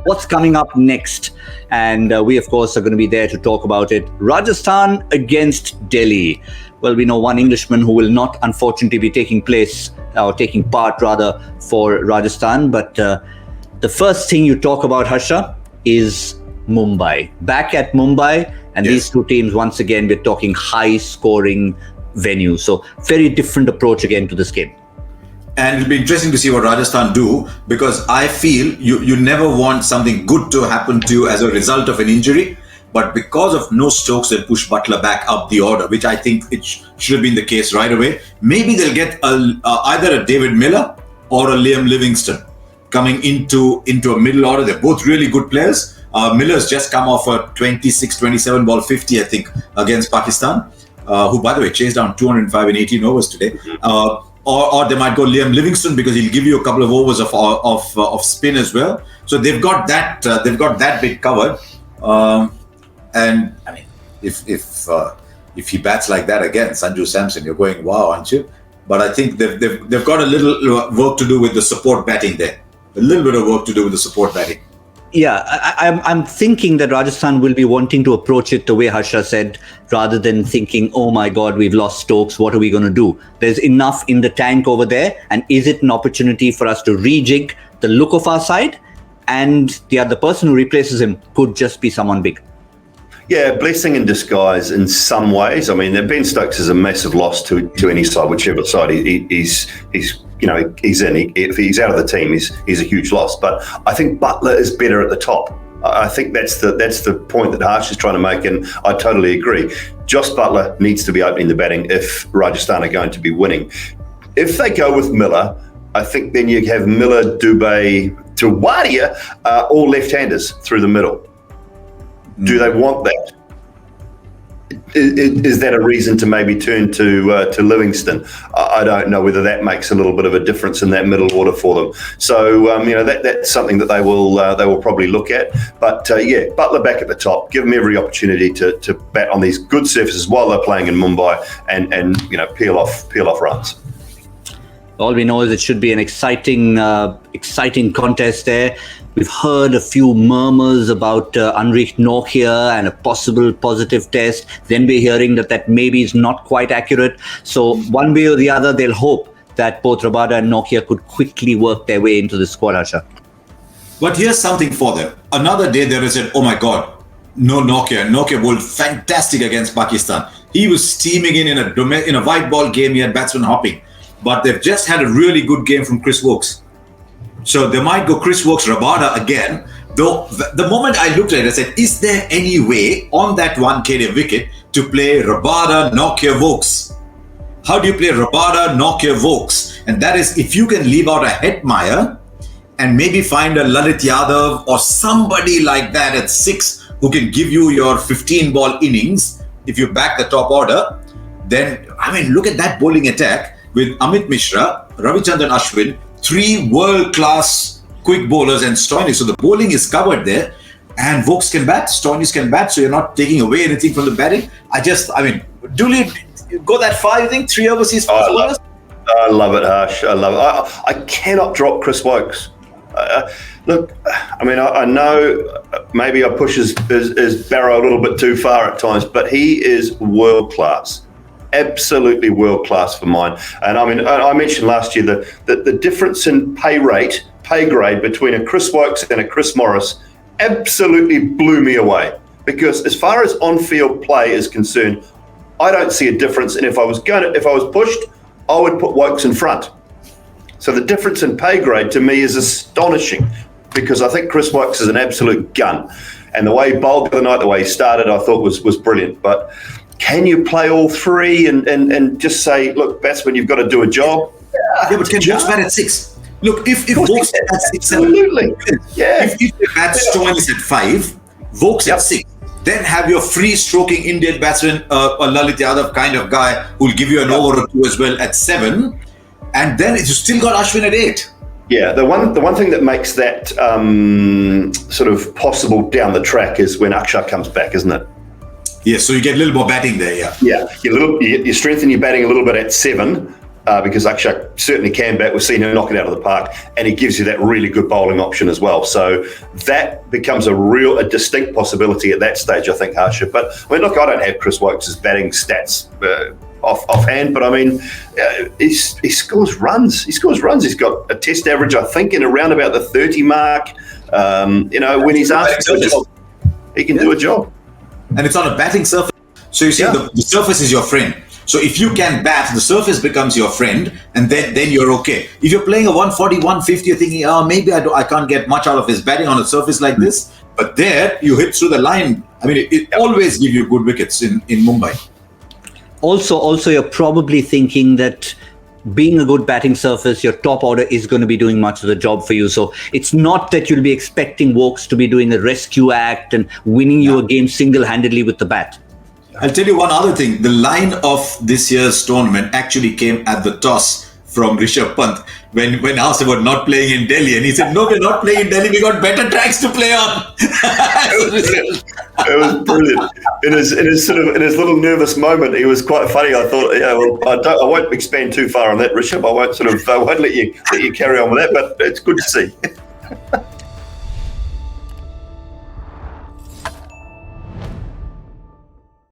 what's coming up next. And we, of course, are going to be there to talk about it. Rajasthan against Delhi. Well, we know one Englishman who will not, unfortunately, be taking part for Rajasthan. But the first thing you talk about, Harsha, is Mumbai. Back at Mumbai, and Yes. These two teams, once again, we're talking high-scoring venue. So very different approach again to this game. And it'll be interesting to see what Rajasthan do, because I feel you never want something good to happen to you as a result of an injury. But because of no Stokes, they'll push Butler back up the order, which I think it should have been the case right away. Maybe they'll get either a David Miller or a Liam Livingston coming into a middle order. They're both really good players. Miller's just come off a 26-27 ball 50, I think, against Pakistan, who, by the way, chased down 205 in 18 overs today. Or they might go Liam Livingston, because he'll give you a couple of overs of spin as well. So they've got that bit covered. And I mean, if he bats like that again, Sanju Samson, you're going, wow, aren't you? But I think they've got a little work to do with the support batting there. A little bit of work to do with the support batting. Yeah, I'm thinking that Rajasthan will be wanting to approach it the way Harsha said, rather than thinking, oh my God, we've lost Stokes, what are we going to do? There's enough in the tank over there, and is it an opportunity for us to rejig the look of our side? And the other person who replaces him could just be someone big. Yeah, blessing in disguise in some ways. I mean, Ben Stokes is a massive loss to any side, whichever side he's in. If he's out of the team, he's a huge loss. But I think Butler is better at the top. I think that's the point that Harsh is trying to make, and I totally agree. Jos Buttler needs to be opening the batting if Rajasthan are going to be winning. If they go with Miller, I think then you have Miller, Dubey, Tewadia, all left-handers through the middle. Do they want that? Is that a reason to maybe turn to Livingston? I don't know whether that makes a little bit of a difference in that middle order for them. So that's something that they will probably look at. But Butler back at the top, give them every opportunity to bat on these good surfaces while they're playing in Mumbai and peel off runs. All we know is it should be an exciting contest there. We've heard a few murmurs about Anrich Nokia and a possible positive test. Then we're hearing that maybe is not quite accurate. So one way or the other, they'll hope that both Rabada and Nokia could quickly work their way into the squad, Harsha. But here's something for them. Another day there is oh my God, no Nokia. Nokia bowled fantastic against Pakistan. He was steaming in a white ball game. He had batsmen hopping. But they've just had a really good game from Chris Woakes. So they might go Chris Woakes, Rabada again. Though the moment I looked at it, I said, is there any way on that 1 KD wicket to play Rabada, Nokia, Woakes? How do you play Rabada, Nokia, Woakes? And that is if you can leave out a Hetmeyer and maybe find a Lalit Yadav or somebody like that at 6 who can give you your 15 ball innings. If you back the top order, then, look at that bowling attack with Amit Mishra, Ravichandran Ashwin, 3 world-class quick bowlers and Stoinis. So the bowling is covered there, and Woakes can bat, Stoinis can bat, so you're not taking away anything from the batting. Do you go that far, you think? 3 overseas bowlers? I love it, Harsh. I love it. I cannot drop Chris Woakes. Look, I know maybe I push his barrow a little bit too far at times, but he is world-class. Absolutely world class for mine. And I mentioned last year that the difference in pay grade between a Chris Woakes and a Chris Morris absolutely blew me away, because as far as on-field play is concerned, I don't see a difference. And if I was pushed, I would put Woakes in front. So the difference in pay grade to me is astonishing, because I think Chris Woakes is an absolute gun. And the way he bowled the other night, the way he started, I thought was brilliant. But can you play all 3 and just say, look, batsman, you've got to do a job? Yeah, but can Woakes bat at 6? Look, if Woakes at 6, absolutely. Yeah. If you bat Stoinis at 5, Woakes at 6, then have your free-stroking Indian batsman, a Lalit Yadav kind of guy who'll give you an over or 2 as well at 7, and then you still got Ashwin at 8. Yeah, the one thing that makes that sort of possible down the track is when Akshar comes back, isn't it? Yeah, so you get a little more batting there, yeah. Yeah, you strengthen your batting a little bit at 7, because Akshak certainly can bat. We've seen him knock it out of the park, and he gives you that really good bowling option as well. So that becomes a distinct possibility at that stage, I think, Harsha. But I mean, look, I don't have Chris Wokes' batting stats offhand, but I mean, he scores runs. He's got a test average, I think, in around about the 30 mark. When he's asked to do a job, he can do a job. And it's on a batting surface. So you see, the surface is your friend. So if you can bat, the surface becomes your friend, and then you're okay. If you're playing a 140, 150, you're thinking, maybe I can't get much out of his batting on a surface like this. But there, you hit through the line. I mean, it always gives you good wickets in Mumbai. Also, you're probably thinking that being a good batting surface, your top order is going to be doing much of the job for you. So it's not that you'll be expecting Wokes to be doing a rescue act and winning you a game single-handedly with the bat. I'll tell you one other thing. The line of this year's tournament actually came at the toss from Rishabh Pant when asked about not playing in Delhi, and he said, "No, we're not playing in Delhi. We got better tracks to play on." It was brilliant. In his little nervous moment, he was quite funny. I thought, I won't expand too far on that, Rishabh. I won't let you carry on with that, but it's good to see.